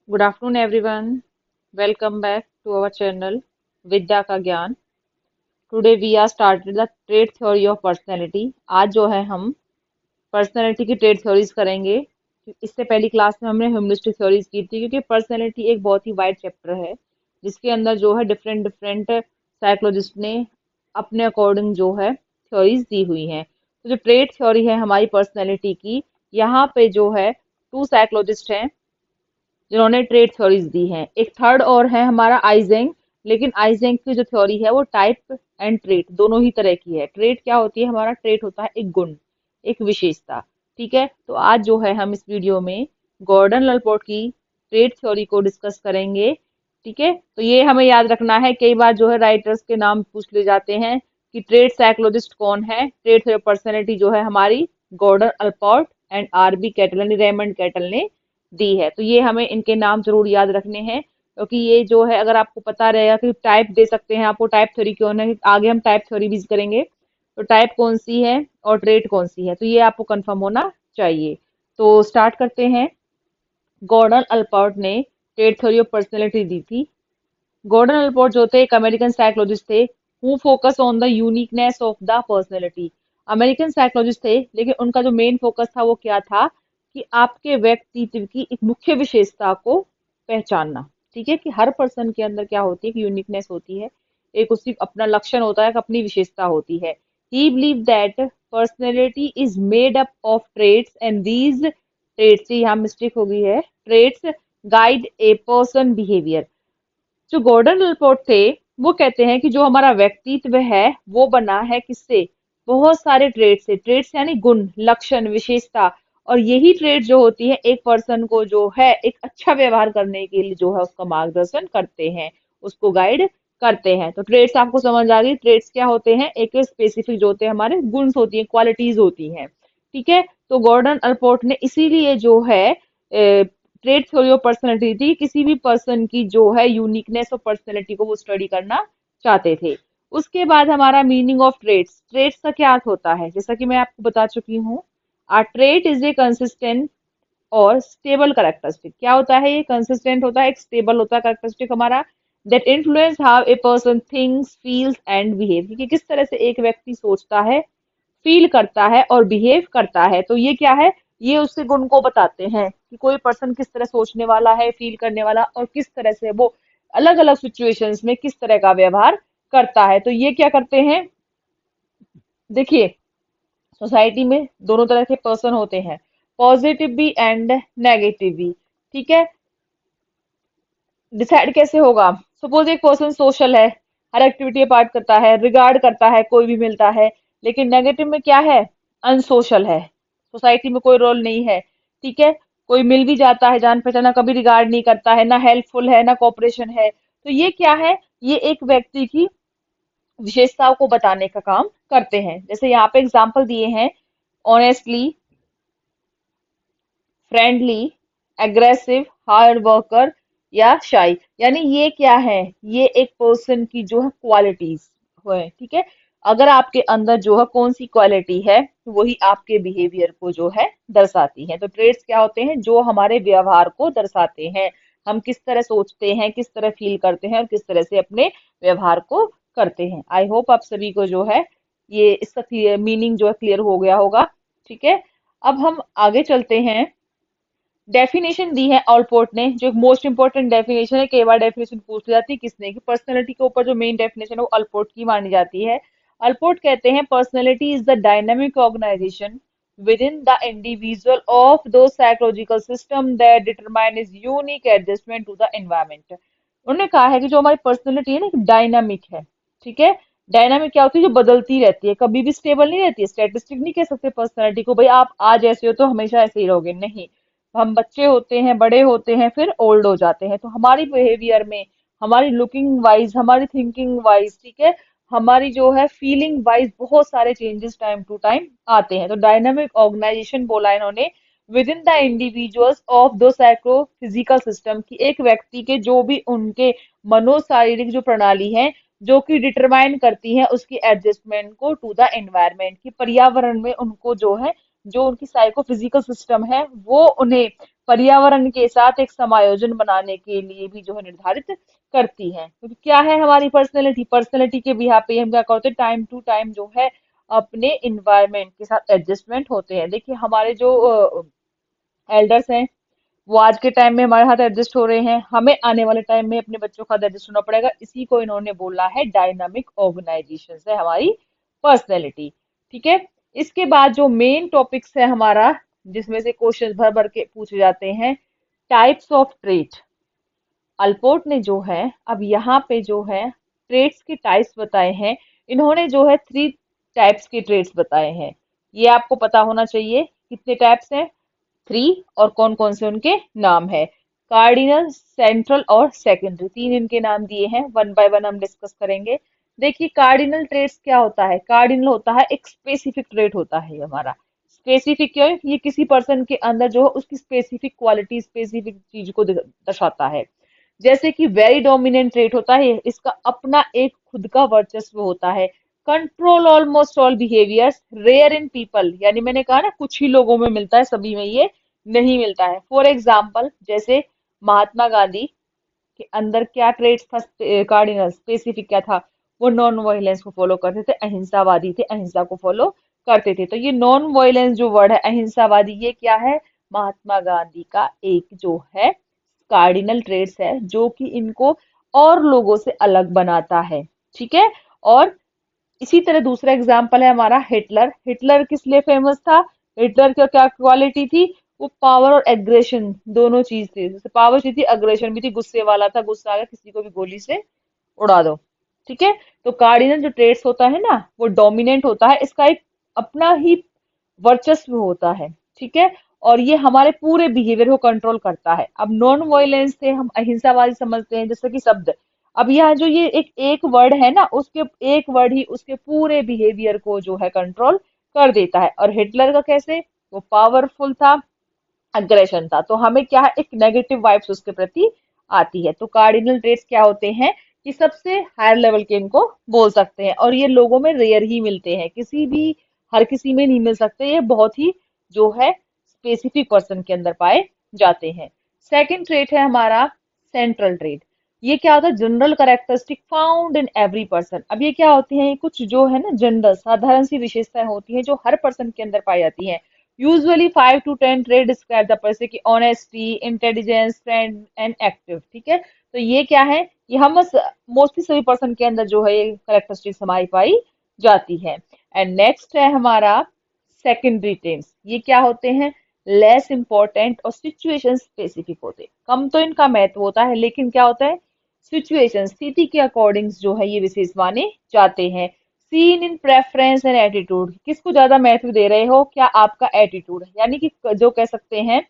Good afternoon, everyone. Welcome back to our channel विद्या का ज्ञान. Today we are started the trait theory of personality. आज जो है हम पर्सनैलिटी की ट्रेट थ्योरीज करेंगे. इससे पहली क्लास में हमने ह्यूमनिस्टिक थ्योरीज की थी क्योंकि पर्सनैलिटी एक बहुत ही वाइड चैप्टर है जिसके अंदर जो है डिफरेंट डिफरेंट साइकोलॉजिस्ट ने अपने अकॉर्डिंग जो है थ्योरीज दी हुई हैं. तो जो ट्रेट थ्योरी है हमारी पर्सनैलिटी की, यहाँ पे जो है टू साइकोलॉजिस्ट हैं जिन्होंने ट्रेड थ्योरीज दी हैं. एक थर्ड और है हमारा आइजेंग, लेकिन आइजेंग की जो थ्योरी है वो टाइप एंड ट्रेट दोनों ही तरह की है. ट्रेट क्या होती है? हमारा ट्रेट होता है एक गुण, एक विशेषता. ठीक है, तो आज जो है हम इस वीडियो में गॉर्डन ललपोर्ट की ट्रेट थ्योरी को डिस्कस करेंगे. ठीक है, तो ये हमें याद रखना है. कई बार जो है राइटर्स के नाम पूछ ले जाते हैं कि ट्रेट साइकोलॉजिस्ट कौन है. ट्रेट पर्सनैलिटी जो है हमारी Gordon Allport and RB Cattell यानी रेमंड कैटल ने दी है. तो ये हमें इनके नाम जरूर याद रखने हैं क्योंकि ये जो है अगर आपको पता रहेगा कि टाइप दे सकते हैं आपको, टाइप थ्योरी क्यों है, आगे हम टाइप थ्योरी भी करेंगे तो टाइप कौन सी है और ट्रेट कौन सी है, तो ये आपको कंफर्म होना चाहिए. तो स्टार्ट करते हैं. गॉर्डन अल्पोर्ट ने ट्रेट थ्योरी ऑफ पर्सनैलिटी दी थी. गॉर्डन अल्पोर्ट जो थे एक अमेरिकन साइकोलॉजिस्ट थे who focus on the uniqueness of the personality. American psychologist थे लेकिन उनका जो मेन फोकस था वो क्या था कि आपके व्यक्तित्व की एक मुख्य विशेषता को पहचानना. ठीक है, कि हर पर्सन के अंदर क्या होती है, कि यूनिकनेस होती है, एक उसकी अपना लक्षण होता है, एक अपनी विशेषता होती है. ही believe that personality is made up of traits and these traits, यहाँ मिस्टेक हो गई है, traits guide a person behaviour. जो गॉर्डन रिपोर्ट थे वो कहते हैं कि जो हमारा व्यक्तित्व है वो बना है किससे? बहुत सारे ट्रेड से. ट्रेड्स यानी गुण, लक्षण, विशेषता. और यही ट्रेड जो होती है एक पर्सन को जो है एक अच्छा व्यवहार करने के लिए जो है उसका मार्गदर्शन करते हैं, उसको गाइड करते हैं. तो ट्रेड्स आपको समझ आ गई. ट्रेड्स क्या होते हैं? एक स्पेसिफिक जो होते हैं हमारे गुण होती है, क्वालिटीज होती हैं. ठीक है, तो गॉर्डन अल्पोर्ट ने इसीलिए जो है ट्रेट थ्योरी ऑफ पर्सनैलिटी थी, किसी भी पर्सन की जो है यूनिकनेस ऑफ पर्सनैलिटी को वो स्टडी करना चाहते थे. उसके बाद हमारा मीनिंग ऑफ ट्रेट्स. ट्रेट्स का क्या अर्थ होता है? जैसा कि मैं आपको बता चुकी हूँ, आ ट्रेट इज ए कंसिस्टेंट और स्टेबल करेक्टरिस्टिक. क्या होता है? ये कंसिस्टेंट होता है, एक स्टेबल होता है करेक्टरिस्टिक हमारा. That influence how a person thinks, feels and behave, कि किस तरह से एक व्यक्ति सोचता है, फील करता है और बिहेव करता है. तो ये क्या है? ये उसके गुण को बताते हैं कि कोई पर्सन किस तरह सोचने वाला है, फील करने वाला, और किस तरह से वो अलग अलग सिचुएशंस में किस तरह का व्यवहार करता है. तो ये क्या करते हैं? देखिए, सोसाइटी में दोनों तरह के पर्सन होते हैं, पॉजिटिव भी एंड नेगेटिव भी. ठीक है, डिसाइड कैसे होगा? सपोज एक पर्सन सोशल है, हर एक्टिविटी में पार्ट करता है, रिगार्ड करता है, कोई भी मिलता है, लेकिन नेगेटिव में क्या है? अनसोशल है, सोसाइटी में कोई रोल नहीं है. ठीक है, कोई मिल भी जाता है जान पहचाना, कभी रिगार्ड नहीं करता है, ना हेल्पफुल है ना कोऑपरेशन है. तो ये क्या है? ये एक व्यक्ति की विशेषताओं को बताने का काम करते हैं. जैसे यहाँ पे एग्जाम्पल दिए हैं, honestly, friendly, aggressive, hard worker या शाई. यानी ये क्या है? ये एक पर्सन की जो है क्वालिटीज है. ठीक है, अगर आपके अंदर जो है कौन सी क्वालिटी है तो वही आपके बिहेवियर को जो है दर्शाती है. तो ट्रेड्स क्या होते हैं? जो हमारे व्यवहार को दर्शाते हैं, हम किस तरह सोचते हैं, किस तरह फील करते हैं और किस तरह से अपने व्यवहार को करते हैं. आई होप आप सभी को जो है ये इसका क्लियर मीनिंग जो है क्लियर हो गया होगा. ठीक है, अब हम आगे चलते हैं. डेफिनेशन दी है ऑलपोर्ट ने, जो मोस्ट इंपोर्टेंट डेफिनेशन है. कई बार डेफिनेशन पूछ जाती है किसने, कि पर्सनैलिटी के ऊपर जो मेन डेफिनेशन है वो अल्पोर्ट की मानी जाती है. अल्पोर्ट कहते हैं personality is the dynamic organisation within the individual of those psychological system that determine his unique adjustment to the environment. उन्होंने कहा है कि जो हमारी पर्सनैलिटी है ना डायनामिक है. ठीक है, डायनामिक क्या होती है? जो बदलती रहती है, कभी भी स्टेबल नहीं रहती है. स्टैटिस्टिक नहीं कह सकते पर्सनैलिटी को, भाई आप आज ऐसे हो तो हमेशा ऐसे ही रहोगे, नहीं. हम बच्चे होते हैं, बड़े होते हैं, फिर ओल्ड हो जाते हैं. तो हमारी बिहेवियर में, हमारी लुकिंग वाइज, हमारी थिंकिंग वाइज, ठीक है, हमारी जो है फीलिंग वाइज बहुत सारे चेंजेस टाइम टू टाइम आते हैं. तो डायनामिक ऑर्गेनाइजेशन बोला इन्होंने with in the individuals of दो साइको फिजिकल सिस्टम, की एक व्यक्ति के जो भी उनके मनोशारीरिक जो प्रणाली है जो कि डिटरमाइन करती है उसकी एडजस्टमेंट को टू द एनवायरमेंट, की पर्यावरण में उनको जो है, जो उनकी साइको फिजिकल सिस्टम है वो उन्हें पर्यावरण के साथ एक समायोजन बनाने के लिए भी जो है निर्धारित करती हैं। तो क्या है हमारी पर्सनैलिटी? पर्सनैलिटी के बिहाफ पे हम क्या करते हैं, टाइम टू टाइम जो है अपने इन्वायरमेंट के साथ एडजस्टमेंट होते हैं। देखिए हमारे जो एल्डर्स हैं वो आज के टाइम में हमारे साथ एडजस्ट हो रहे हैं, हमें आने वाले टाइम में अपने बच्चों के साथ एडजस्ट होना पड़ेगा। इसी को इन्होंने बोला है डायनामिक ऑर्गेनाइजेशन है हमारी पर्सनैलिटी। ठीक है, इसके बाद जो मेन टॉपिक्स है हमारा, जिसमें से क्वेश्चन भर भर के पूछे जाते हैं, टाइप्स ऑफ ट्रेट। अल्पोर्ट ने जो है अब यहाँ पे जो है ट्रेड्स के टाइप्स बताए हैं। इन्होंने जो है 3 टाइप्स के ट्रेड्स बताए हैं। ये आपको पता होना चाहिए कितने टाइप्स हैं, 3, और कौन कौन से उनके नाम है। कार्डिनल, सेंट्रल और सेकेंडरी, 3 इनके नाम दिए हैं। वन बाय वन हम डिस्कस करेंगे। देखिए कार्डिनल ट्रेड्स क्या होता है? कार्डिनल होता है एक स्पेसिफिक ट्रेट होता है ये हमारा। स्पेसिफिक क्यों? ये किसी पर्सन के अंदर जो है उसकी स्पेसिफिक क्वालिटी, स्पेसिफिक चीज को दर्शाता है। जैसे कि वेरी डोमिनेंट ट्रेट होता है, इसका अपना एक खुद का वर्चस्व होता है। Control almost all behaviours, rare in people, यानी मैंने कहा ना कुछ ही लोगों में मिलता है, सभी में ये नहीं मिलता है। फॉर एग्जाम्पल जैसे महात्मा गांधी के अंदर क्या ट्रेट्स था? कार्डिनल स्पेसिफिक क्या था? वो नॉन वायलेंस को फॉलो करते थे, अहिंसावादी थे, अहिंसा को फॉलो करते थे। तो ये नॉन वायलेंस जो वर्ड है, अहिंसावादी, ये क्या है? महात्मा गांधी का एक जो है कार्डिनल ट्रेट्स है, जो कि इनको और लोगों से अलग बनाता है। ठीक है, और इसी तरह दूसरा एग्जाम्पल है हमारा हिटलर। हिटलर किस लिए फेमस था? हिटलर की क्या क्वालिटी थी? वो पावर और एग्रेशन दोनों चीज थी। जैसे पावर थी, अग्रेशन भी थी, गुस्से वाला था, गुस्सा आ गया किसी को भी गोली से उड़ा दो। ठीक है, तो कार्डिनल जो ट्रेट्स होता है ना वो डोमिनेंट होता है, इसका एक अपना ही वर्चस्व होता है। ठीक है, और ये हमारे पूरे बिहेवियर को कंट्रोल करता है। अब नॉन वायलेंस से हम अहिंसावादी समझते हैं, जैसे कि शब्द। अब यहाँ जो ये एक वर्ड है ना, उसके एक वर्ड ही उसके पूरे बिहेवियर को जो है कंट्रोल कर देता है। और हिटलर का कैसे? वो पावरफुल था, अग्रेशन था, तो हमें क्या है, एक नेगेटिव वाइब्स उसके प्रति आती है। तो कार्डिनल ट्रेट्स क्या होते हैं कि सबसे हायर लेवल के इनको बोल सकते हैं, और ये लोगों में रेयर ही मिलते हैं, किसी भी हर किसी में नहीं मिल सकते, ये बहुत ही जो है स्पेसिफिक पर्सन के अंदर पाए जाते हैं। सेकंड ट्रेट है हमारा सेंट्रल ट्रेट। ये क्या होता है? General characteristic found in every person. अब ये क्या होती है? कुछ जो है ना जनरल साधारण सी विशेषताएं होती हैं जो हर पर्सन के अंदर पाई जाती हैं। Usually 5 to 10 trait describe the person की honesty, intelligence, friend and active. ठीक है, तो ये क्या है? ये हम मोस्टली सभी पर्सन के अंदर जो है ये करेक्टरिस्टिक्स हमारी पाई जाती है। एंड नेक्स्ट है हमारा सेकेंडरी ट्रेट्स। ये क्या होते हैं? लेस इंपॉर्टेंट और सिचुएशन स्पेसिफिक होते हैं, कम तो इनका महत्व होता है, लेकिन क्या होता है, सिचुएशन, स्थिति के अकॉर्डिंग जो है ये विशेष माने जाते हैं। Seen in preference and attitude, किसको ज्यादा महत्व दे रहे हो? क्या आपका एटीट्यूड, यानी कि जो कह सकते हैं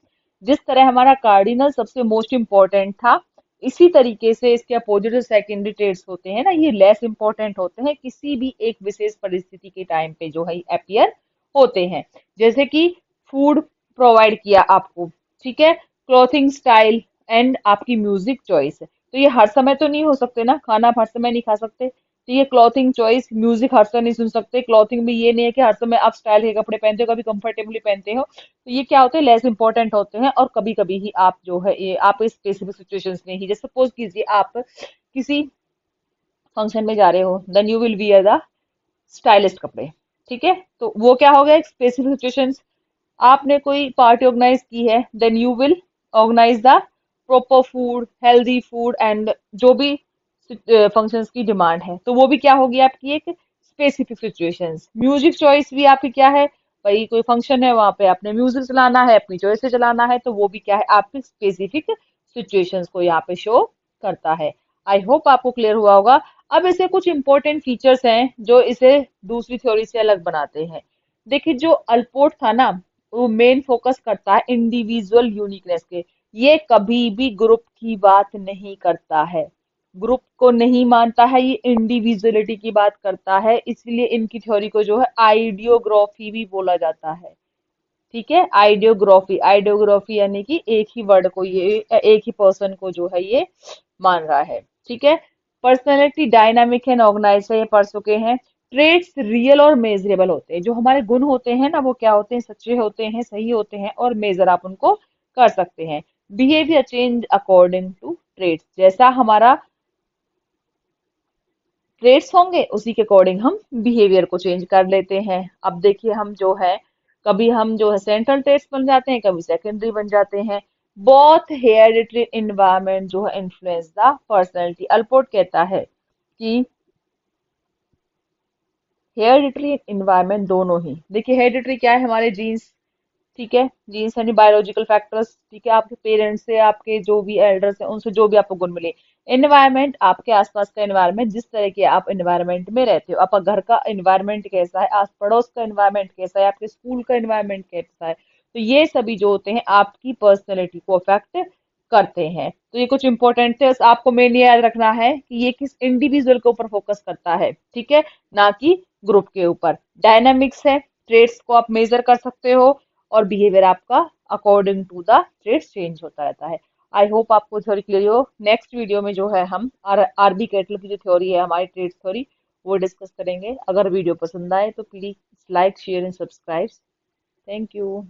जिस तरह हमारा कार्डिनल सबसे मोस्ट इंपॉर्टेंट था, इसी तरीके से इसके अपोजिट जो सेकेंडरी ट्रेट्स होते हैं ना, ये लेस इंपॉर्टेंट होते हैं, किसी भी एक विशेष परिस्थिति के टाइम पे जो है अपियर होते हैं। जैसे कि फूड प्रोवाइड किया आपको, ठीक है, क्लॉथिंग स्टाइल एंड आपकी म्यूजिक चॉइस। तो ये हर समय तो नहीं हो सकते ना, खाना आप हर समय नहीं खा सकते। तो ये क्लॉथिंग चॉइस, म्यूजिक हर समय नहीं सुन सकते। क्लॉथिंग में ये नहीं है कि हर समय आप स्टाइल के कपड़े पहनते हो, कभी कंफर्टेबली पहनते हो। तो ये क्या होते हैं? लेस इंपॉर्टेंट होते हैं, और कभी कभी ही आप जो है ये आप स्पेसिफिक सिचुएशंस में ही, जैसे सपोज कीजिए आप किसी फंक्शन में जा रहे हो, then you will wear the stylist कपड़े। ठीक है, तो वो क्या हो गया? एक स्पेसिफिक सिचुएशन। आपने कोई पार्टी ऑर्गेनाइज की है, then you will organise the proper food, healthy food and जो भी फंक्शंस की डिमांड है, तो वो भी क्या होगी आपकी एक स्पेसिफिक सिचुएशंस। म्यूजिक चॉइस भी आपकी क्या है? भाई कोई फंक्शन है, वहां पे आपने म्यूजिक चलाना है, अपनी चॉइस से चलाना है, तो वो भी क्या है? आपकी स्पेसिफिक सिचुएशंस को यहाँ पे शो करता है। आई होप आपको क्लियर हुआ होगा। अब ऐसे कुछ इंपॉर्टेंट फीचर्स हैं जो इसे दूसरी थ्योरी से अलग बनाते हैं। देखिए जो अल्पोर्ट था ना, वो मेन फोकस करता है इंडिविजुअल यूनिकनेस के। ये कभी भी ग्रुप की बात नहीं करता है, ग्रुप को नहीं मानता है, ये इंडिविजुअलिटी की बात करता है। इसलिए इनकी थ्योरी को जो है आइडियोग्राफी भी बोला जाता है। ठीक है, आइडियोग्राफी, आइडियोग्राफी यानी कि एक ही वर्ड को ये, एक ही पर्सन को जो है ये मान रहा है। ठीक है, पर्सनैलिटी डायनामिक एंड ऑर्गेनाइज है, ये पढ़ चुके हैं। ट्रेट्स रियल और मेजरेबल होते हैं, जो हमारे गुण होते हैं ना वो क्या होते हैं? सच्चे होते हैं, सही होते हैं, और मेजर आप उनको कर सकते हैं। Behaviour change according to traits, जैसा हमारा ट्रेड्स होंगे उसी के अकॉर्डिंग हम बिहेवियर को चेंज कर लेते हैं। अब देखिए हम जो है कभी हम जो है सेंट्रल ट्रेड्स बन जाते हैं, कभी सेकेंडरी बन जाते हैं। बोथ हेरिडिटरी इन्वायरमेंट जो है इन्फ्लुएंस द पर्सनैलिटी। अल्पोर्ट कहता है कि हेरिडिटरी इन्वायरमेंट दोनों ही, देखिए हेरिडिटरी क्या है, हमारे जीन्स, ठीक है, जीन्स यानी बायोलॉजिकल फैक्टर्स, ठीक है, आपके पेरेंट्स से, आपके जो भी एल्डर्स हैं उनसे जो भी आपको गुण मिले। एनवायरमेंट आपके आसपास का एनवायरमेंट, जिस तरह के आप एनवायरमेंट में रहते हो, आपका घर का एनवायरमेंट कैसा है, आस पड़ोस का एनवायरमेंट कैसा है, आपके स्कूल का एनवायरमेंट कैसा है, तो ये सभी जो होते हैं आपकी पर्सनैलिटी को अफेक्ट करते हैं। तो ये कुछ इंपॉर्टेंट है, आपको मेनली याद रखना है कि ये किस इंडिविजुअल के ऊपर फोकस करता है, ठीक है, ना कि ग्रुप के ऊपर। डायनामिक्स है, ट्रेड्स को आप मेजर कर सकते हो और बिहेवियर आपका according to the traits change होता रहता है। आई होप आपको थ्योरी क्लियर हो। नेक्स्ट वीडियो में जो है हम आरबी कैटल की जो थ्योरी है हमारी ट्रेड थ्योरी, वो डिस्कस करेंगे। अगर वीडियो पसंद आए तो please like share and subscribe. Thank you.